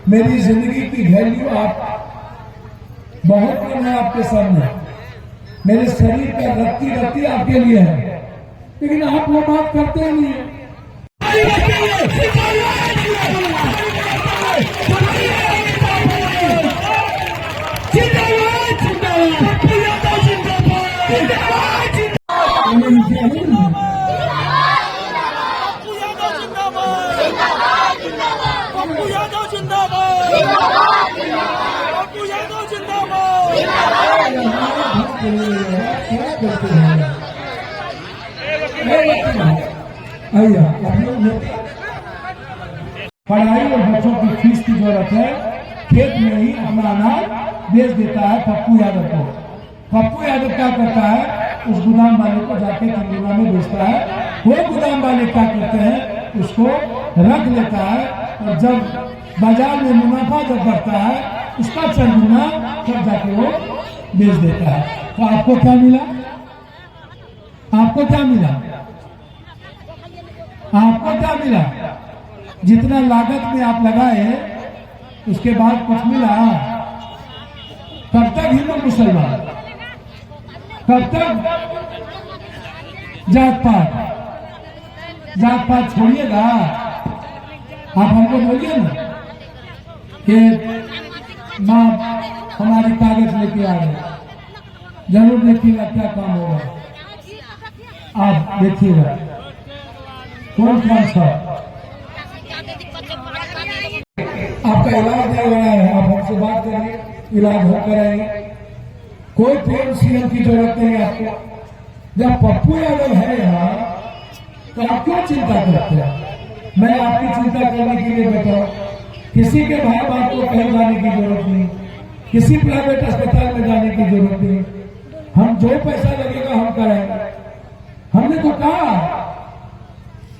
मेरी जिंदगी की वैल्यू आप बहुत कम है आपके सामने। मेरे शरीर का रत्ती रत्ती आपके लिए है, लेकिन आप वो बात करते ही नहीं है। पढ़ाई और बच्चों की फीस की जरूरत है, खेत में ही अपना अनाज बेच देता है पप्पू यादव को। पप्पू यादव क्या करता है, उस गोदाम वाले को जाके चंदीगढ़ में बेचता है। वो गोदाम वाले क्या करते हैं, उसको रख लेता है, और जब बाजार में मुनाफा जब बढ़ता है उसका चंदीगढ़ तब जाके वो बेच देता है। तो आपको क्या मिला? आपको क्या मिला? आपको क्या मिला? जितना लागत में आप लगाए उसके बाद कुछ मिला? कब तक हिंदू मुसलमान, कब तक जात पात छोड़िएगा? आप हमको बोलिए ना कि माँ हमारे कागज लेके आ गए, जरूर देखिएगा क्या काम होगा। आप देखिएगा कौन सा आपका इलाज नहीं हो रहा है, आप हमसे बात करिए, इलाज हो कराएंगे। कोई पीएम सीएम की जरूरत नहीं है आपको। जब पप्पू यादव है यहाँ तो आप क्यों चिंता करते हैं? मैं आपकी चिंता करने के लिए बैठा हूँ। किसी के भाई बाप को कहीं जाने की जरूरत नहीं, किसी प्राइवेट अस्पताल में जाने की जरूरत नहीं। हम जो पैसा लगेगा हम कराएंगे। हमने तो कहा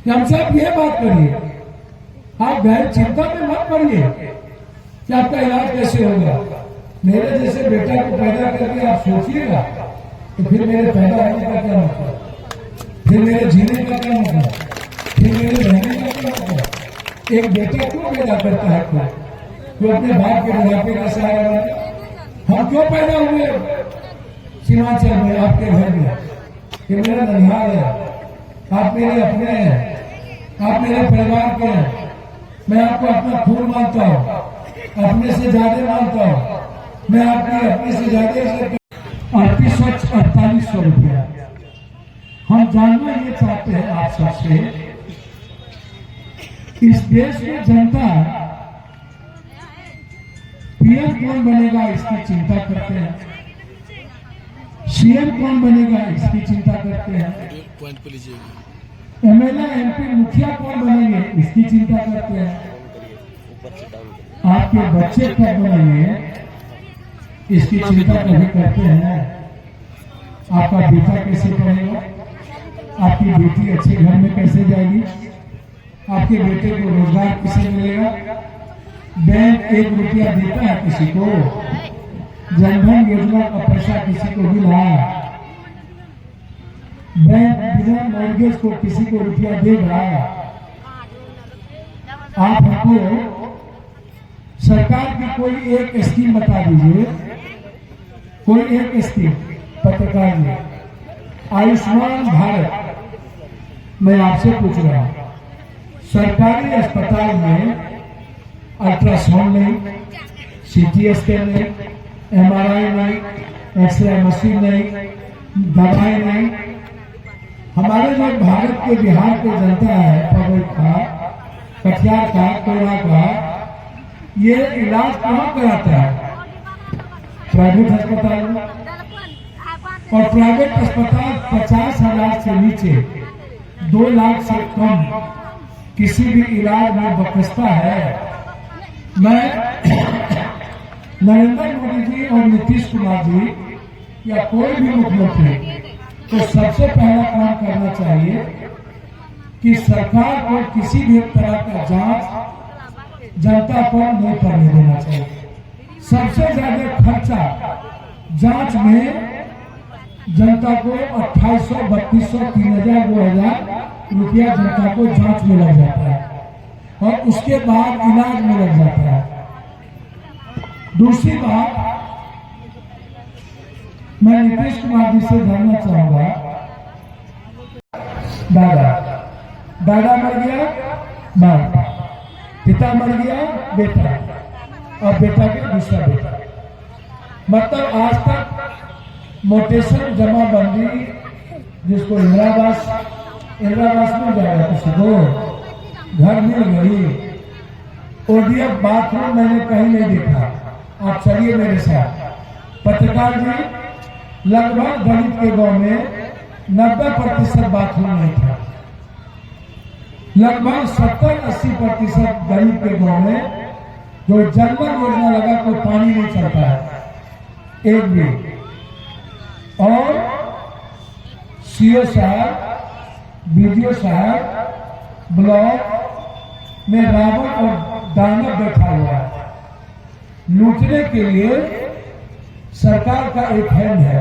कि हमसे आप ये बात करिए, आप गैर चिंता में मत पड़िए कि आपका इलाज कैसे होगा। मेरे जैसे बेटा को पैदा करके आप सोचिएगा तो फिर मेरे पैदा होने का क्या मतलब, फिर मेरे जीने का क्या मतलब, फिर मेरे रहने का क्या मतलब। एक बेटा क्यों पैदा करता है कोई अपने बाप के बुढ़ापे का सहारा बने? हम क्यों पैदा हुए सीमांचल में आपके घर में? ये मेरा ननिहाल है, आप मेरे अपने हैं, आप मेरे परिवार के हैं। मैं आपको अपना खून मानता हूँ, अपने से ज्यादा मानता हूँ। मैं आपकी अपने से ज्यादा 3800 रुपया। हम जानना ये चाहते हैं आप सबसे, इस देश में जनता पीएम कौन बनेगा इसकी चिंता करते हैं, सीएम कौन बनेगा इसकी चिंता करते हैं, एमएलए एमपी मुखिया कौन बनेंगे इसकी चिंता करते हैं। आपके बच्चे कब बनेंगे इसकी चिंता कभी करते हैं? आपका बेटा कैसे पढ़ेगा, आपकी बेटी अच्छे घर में कैसे जाएगी, आपके बेटे को रोजगार किसे मिलेगा? बैंक 1 रुपया देता है किसी को? जनधन योजना का पैसा किसी को मिला? बैंक बिना मॉर्गेज को किसी को रुपया देगा? आप हमको सरकार की कोई एक स्कीम बता दीजिए, कोई एक स्कीम पत्रकार में। आयुष्मान भारत मैं आपसे पूछ रहा हूं, सरकारी अस्पताल में अल्ट्रासाउंड नहीं, सीटी स्कैन नहीं, एमआरआई नहीं, एक्सरे मशीन नहीं, दवाई नहीं। हमारे जो भारत के बिहार के जनता है, पगड़ का, कटिहार का, कोयला का, ये इलाज कहाँ कराता है? प्राइवेट अस्पताल में। और प्राइवेट अस्पताल 50,000 से नीचे 2 लाख से कम किसी भी इलाज में बकसता है। मैं नरेंद्र मोदी जी और नीतीश कुमार जी या कोई भी मुख्यमंत्री तो सबसे पहला काम करना चाहिए कि सरकार को किसी भी तरह का जांच जनता पर नहीं करने देना चाहिए। सबसे ज्यादा खर्चा जांच में जनता को 2800, 3200, 3000, 2000 रुपया जनता को जांच में लग जाता है और उसके बाद इलाज में लग जाता है। दूसरी बात, मैं नीतीश कुमार जी से जानना चाहूंगा, दादा मर गया बाप, पिता मर गया बेटा, और बेटा के दूसरा बेटा, मतलब आज तक मोटेशन जमाबंदी, जिसको इंदिरावास मिल जाएगा, किसी को घर मिल गई, ओडीएफ बाथरूम मैंने कहीं नहीं देखा। आप चलिए मेरे साथ। पत्रकार जी, लगभग दलित के गांव में 90% बाथरूम नहीं था। लगभग 70-80% गरीब के गांव में जो जल योजना लगा कोई पानी नहीं चलता है, एक भी। और सीओ साहब, बीडीओ साहब ब्लॉक में रावण और दानव बैठा हुआ है। लूटने के लिए सरकार का एक हैंड है।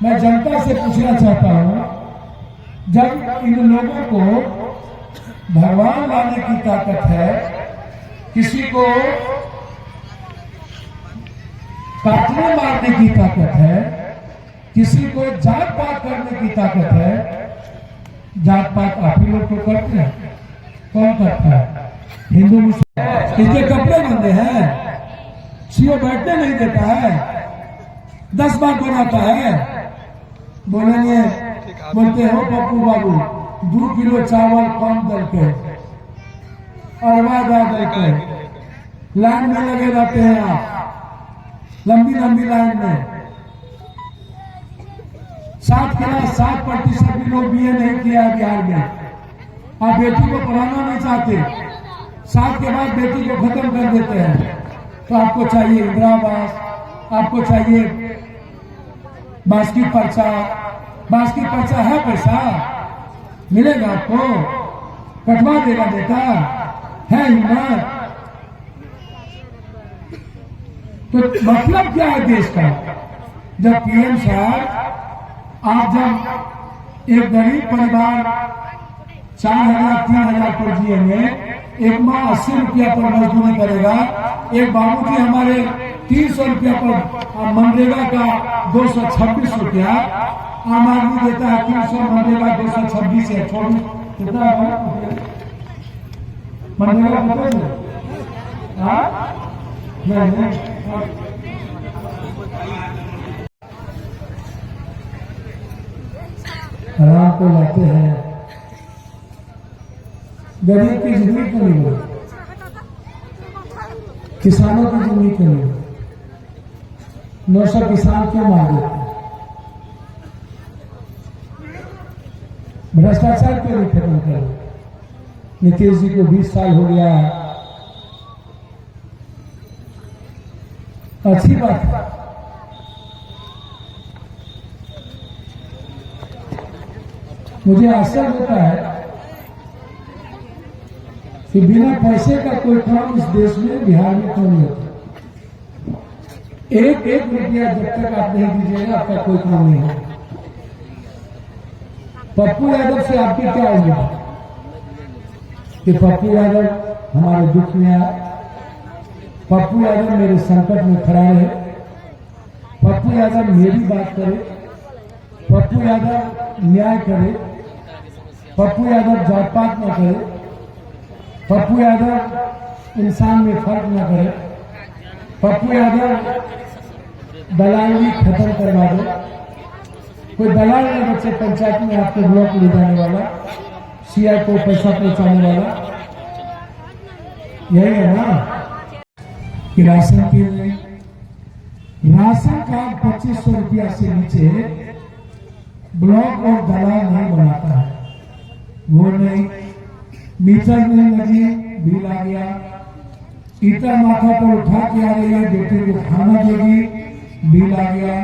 मैं जनता से पूछना चाहता हूं, जब इन लोगों को भगवान लाने की ताकत है, किसी को काटने मारने की ताकत है, किसी को जात पात करने की ताकत है, जात पात आप ही लोग तो करते हैं। कौन करता है? हिंदू मुस्लिम। इनके कपड़े गंदे हैं, सीओ बैठने नहीं देता है, 10 बार बनाता है। बोलेंगे, बोलते हो पप्पू बाबू 2 किलो चावल कम करके अरवा दल के लाइन में लगे रहते हैं आप, लंबी लंबी लाइन में। 7% भी लोग बीए नहीं किया बिहार में। आप बेटी को पढ़ाना नहीं चाहते, 7 के बाद बेटी को खत्म कर देते हैं। तो आपको चाहिए इंदिरावास, आपको चाहिए बासकी पर्चा। बासकी पर्चा है, पैसा मिलेगा आपको, कटवा देगा बेटा, है हिम्मत। तो मतलब क्या है देश का? जब पीएम साहब, आप जब एक गरीब परिवार 4,000-3,000 पर जिएंगे, एक माँ 80 रुपया पर मजदूरी करेगा, एक बाबूजी हमारे 300 रुपया पर, मनरेगा का 226 रुपया, आम आदमी देता है 300, मनरेगा 226 है। 24 कितना है मनरेगा? नहीं, आराम को लाते हैं, गरीब की जिंदगी क्यों नहीं हो, किसानों की जिंदगी क्यों नहीं हो? 900 किसान क्यों मार देते? भ्रष्टाचार क्यों नहीं खत्म कर? नीतीश जी को 20 साल हो गया, अच्छी बात है। मुझे आश्चर्य होता है कि बिना पैसे का कोई काम इस देश में, बिहार में क्यों नहीं होता। एक रुपया जब तक आप नहीं दीजिएगा, आपका कोई काम नहीं है। पप्पू यादव से आपकी क्या उम्मीद है कि पप्पू यादव हमारे दुख में आए, पप्पू यादव मेरे संकट में खड़ा रहे, पप्पू यादव मेरी बात करे, पप्पू यादव न्याय करे, पप्पू यादव जात पात न करे, पप्पू यादव इंसान में फर्क न करे, पप्पू यादव दलाली खत्म करवा दे। कोई दलाल नहीं बच्चे पंचायत में आपको ब्लॉक ले जाने वाला, सीआई को पैसा पहुंचाने वाला, यही है ना कि राशन कार्ड 2500 रुपया से नीचे ब्लॉक और दलाल नहीं बनाता है। वो नहीं, मीटर नहीं लगी, बिल आ गया, ईटा माथा पर उठा के आ रही है, बेटे को खाना देगी, बिल आ गया।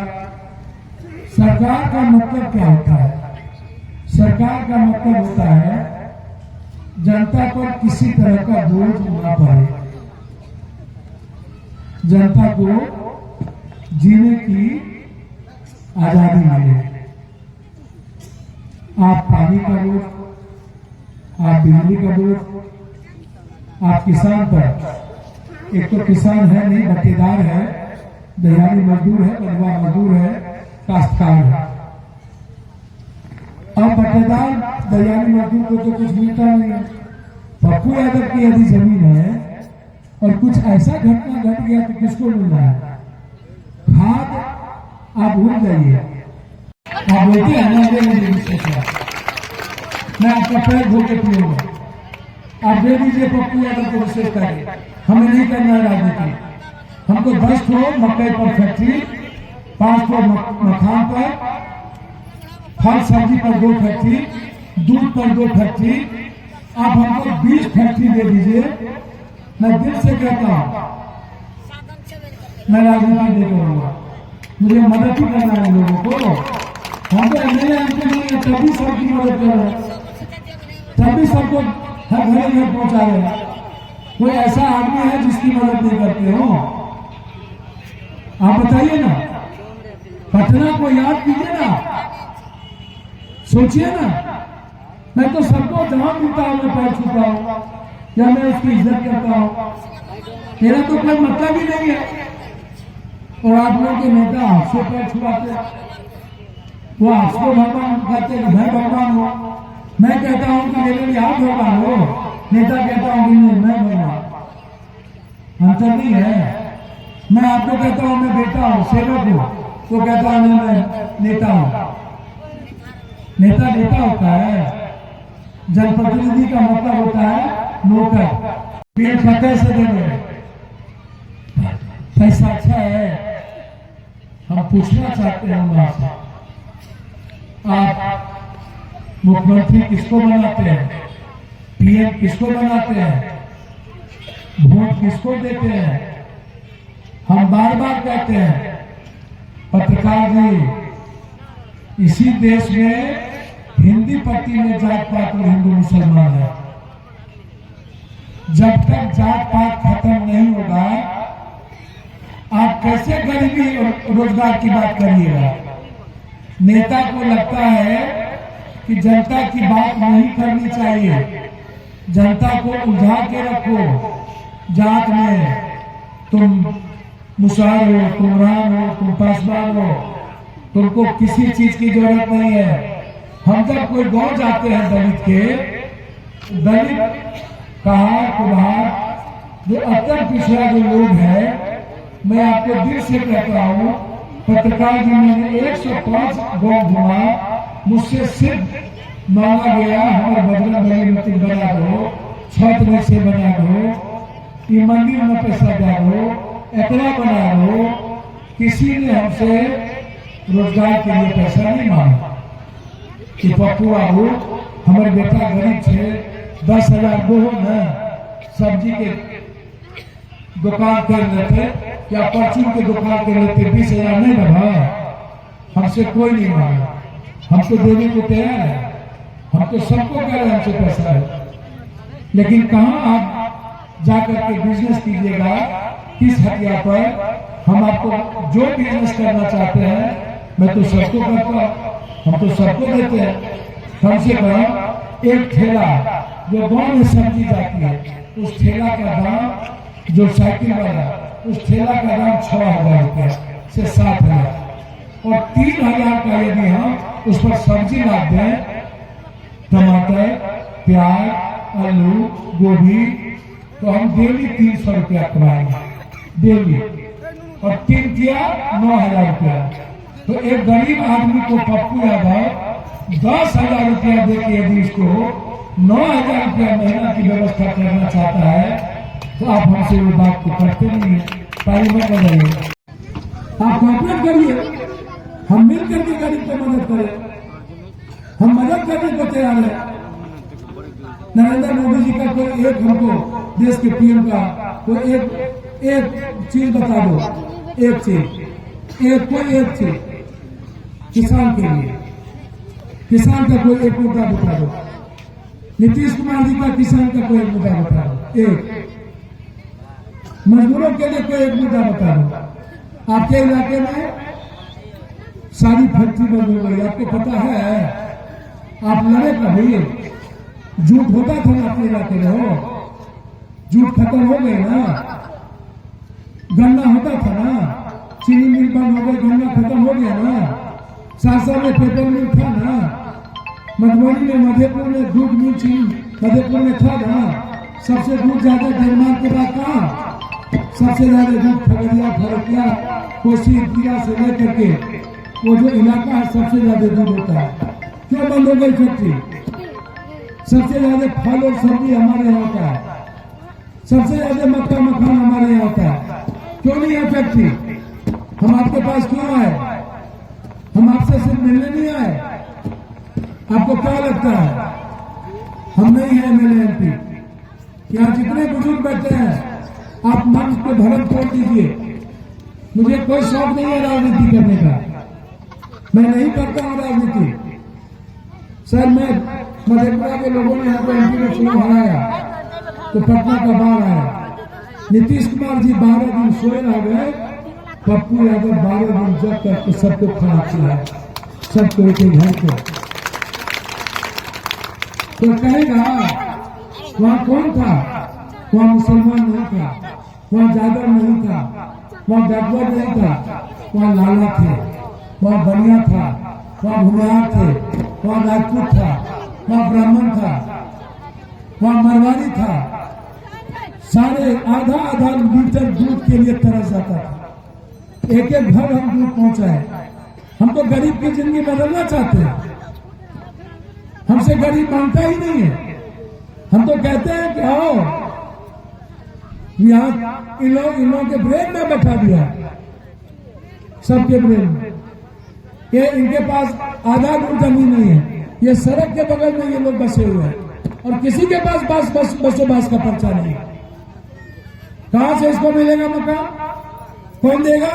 सरकार का मतलब क्या होता है? सरकार का मतलब होता है जनता पर किसी तरह का बोझ न पड़े, जनता को जीने की आजादी मिले। आप पानी का बोझ, आप बिजली का बोझ, आप किसान पर एक तो किसान है नहीं, बटेदार है, दयानी मजदूर है, बंधुआ मजदूर है, काश्तकार है। अब बटेदार दयानी मजदूर को तो कुछ मिलता नहीं है। पप्पू यादव की यदि जमीन है और कुछ ऐसा घटना घट गया तो किसको मिल रहा है? खाद आप भूल जाइए, आप बोलते हैं मैं आपका पैर धो के पीऊंगा, आप दे दीजिए पप्पू यादव को विशेष करके। हमें नहीं करना है राजनीति, हमको 10 ठो मकई पर फैक्ट्री, 5 ठो मखान पर, फल सब्जी पर 2 फैक्ट्री, दूध पर 2 फैक्ट्री, आप हमको 20 फैक्ट्री दे दीजिए। मैं दिल से कहता हूँ मैं राजनीति नहीं करूंगा, मुझे मदद ही करना है लोगों को। हम तो एमएलए एमपी नहीं है, तभी सबकी मदद कर रहे हैं, तभी सबको हर घर घर पहुंचा रहे हैं। कोई ऐसा आदमी है जिसकी मदद नहीं करते हो? आप बताइए ना, पटना को याद कीजिए ना, सोचिए ना। मैं तो सबको जहां मिलता हूं मैं पैर छूता हूं या मैं उसकी इज्जत करता हूं, मेरा तो कोई मतलब ही नहीं है। और आप लोग के नेता आपसे पैर छुआते, वो आपको भगवान कहते हैं, मैं भगवान हो। मैं कहता हूं कि मेरे लिए आप भगवान हो, नेता कहता हूं कि नहीं मैं भगवान, अंतर नहीं है। मैं आपको कहता हूं मैं बेटा हूं, सेवक हूं, तो कहता हूं मैं नेता हूं। नेता नेता होता है, जनप्रतिनिधि का मतलब होता है नौकर। पेट फटे से देंगे, पैसा अच्छा है। हम पूछना चाहते हैं आपसे, आप मुख्यमंत्री किसको बनाते हैं, पीएम किसको बनाते हैं, वोट किसको देते हैं? हम बार बार कहते हैं पत्रकार जी, इसी देश में हिंदी पट्टी में जात पात और हिंदू मुसलमान है। जब तक जात पात खत्म नहीं होगा आप कैसे गरीबी और रोजगार की बात करिएगा? नेता को लगता है कि जनता की बात नहीं करनी चाहिए, जनता को उलझा के रखो जात में, तुम मुसहर हो, तुम राम हो, तुम पासवान हो, तुमको किसी चीज की जरूरत नहीं है। हम जब कोई गांव जाते हैं दलित के, दलित कहार कुम्हार जो अत्यंत पिछड़ा जो लोग हैं, मैं आपको दिल से कहता हूँ, पत्रकार जी मैंने 105 गांव घुमा, मुझसे सिर्फ मांगा गया हमारे बजरंग बली मंदिर बना दो, छत में से बना दो, ये मंदिर में पैसा दे दो, इतना बना दो। किसी ने हमसे रोजगार के लिए पैसा नहीं मांगा कि पप्पू बाबू हमारे बेटा गरीब थे, 10,000 दो न सब्जी के दुकान कर लेते या परचून के दुकान कर लेते, 20,000 नहीं लगा। हमसे कोई नहीं मांगा, हम तो देने को तैयार है, हम तो सबको कह रहे हमसे पैसा है। लेकिन कहाँ आप जाकर के बिजनेस कीजिएगा, किस हथियार पर? हम आपको जो बिजनेस करना चाहते हैं मैं तो सबको करता हूँ, हम तो सबको देते हैं। कम से कम एक ठेला जो गांव में सब्जी जाती है, उस ठेला का दाम, जो साइकिल वाला, उस ठेला का दाम 6,000 रुपया से 7,000, और 3,000 का यदि हम उस पर सब्जी लाद दें, टमाटर, प्याज, आलू, गोभी, तो हम डेली 300 रुपया कमाएंगे डेली, और 3 किया 9,000 रुपया। तो एक गरीब आदमी को पप्पू यादव 10,000 रुपया देके यदि इसको 9,000 रुपया महीना की व्यवस्था करना चाहता है, तो आप हमसे वो बात को करते नहीं है। ताली मत बजाइए, आप कॉपरेट करिए, हम मिल करके गरीब को मदद करें, हम मदद करने को तैयार है। नरेंद्र मोदी जी का कोई एक हमको देश के पीएम का कोई एक चीज बता दो, एक चीज, एक चीज किसान के लिए, किसान का कोई एक मुद्दा बता दो। नीतीश कुमार जी का किसान का कोई एक मुद्दा बता दो, एक मजदूरों के लिए कोई एक मुद्दा बता दो। आपके इलाके में सारी फैक्ट्री बंद हो गई, आपको पता है? आप लड़े कभी? झूठ होता था ना अपने इलाके में, हो झूठ खत्म हो गई ना, गन्ना होता था ना, चीनी मिल बंद हो गया, गन्ना खत्म हो गया ना, सासा में पेपर मिल था ना, मधुबनी में मधेपुर में दूध मिल चीनी मधेपुर में था ना, सबसे दूध ज्यादा डेनमार्क के बाद कहाँ, सबसे ज्यादा दूध खगड़िया फरकिया कोसी दिया से लेकर के वो जो इलाका है सबसे ज्यादा दूध होता है। क्यों बंद हो गई फैक्ट्री? सबसे ज्यादा फल और सब्जी हमारे यहाँ होता है, सबसे ज्यादा मक्का मखान हमारे यहाँ होता है। क्यों नहीं है फैक्ट्री? हम आपके पास क्यों आए? हम आपसे सिर्फ मिलने नहीं आए। आपको क्या लगता है हम नहीं है एमएलए एमपी? यहाँ जितने बुजुर्ग बैठे हैं आप मंच पे भरम तोड़ दीजिए। मुझे कोई शौक नहीं है राजनीति करने का, मैं नहीं करता हूँ राजनीति। सर मैं मधेपुरा के लोगों ने यहाँ पर एमपी में चुनाव हराया तो पटना का बाढ़ आया, नीतीश कुमार जी 12 दिन सोए रह गए, पप्पू यादव 12 दिन जब तक तो सबको खाना खिलाया, सबको एक घर को। तो कहेगा वहां कौन था? वहां मुसलमान नहीं था, वहां जादव नहीं था, वहां गठबड़ नहीं था, वहां लाला थे, वहां बनिया था, वहां भुमिहार थे, वहां राजपूत था, वहां ब्राह्मण था, वहां मरवाड़ी था। सारे आधा आधा लीटर दूध के लिए तरस जाता था। एक एक घर हम दूध पहुंचाए। हम तो गरीब की जिंदगी बदलना चाहते हैं, हमसे गरीब मांगता ही नहीं है। हम तो कहते हैं कि आओ यहाँ इन लोगों के ब्रेन में बैठा दिया, सबके ब्रेन में। ये इनके पास आधा दूर जमीन नहीं है, ये सड़क के बगल में ये लोग बसे हुए हैं और किसी के पास बसोबास का पर्चा नहीं है। कहां से इसको मिलेगा मकान? कौन देगा?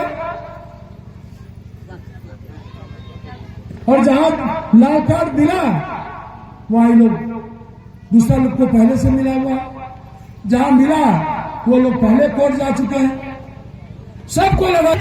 और जहां लाल कार्ड मिला वहां लोग दूसरा लोग को पहले से मिला हुआ, जहां मिला वो लोग पहले कोर्ट जा चुके हैं। सबको लगा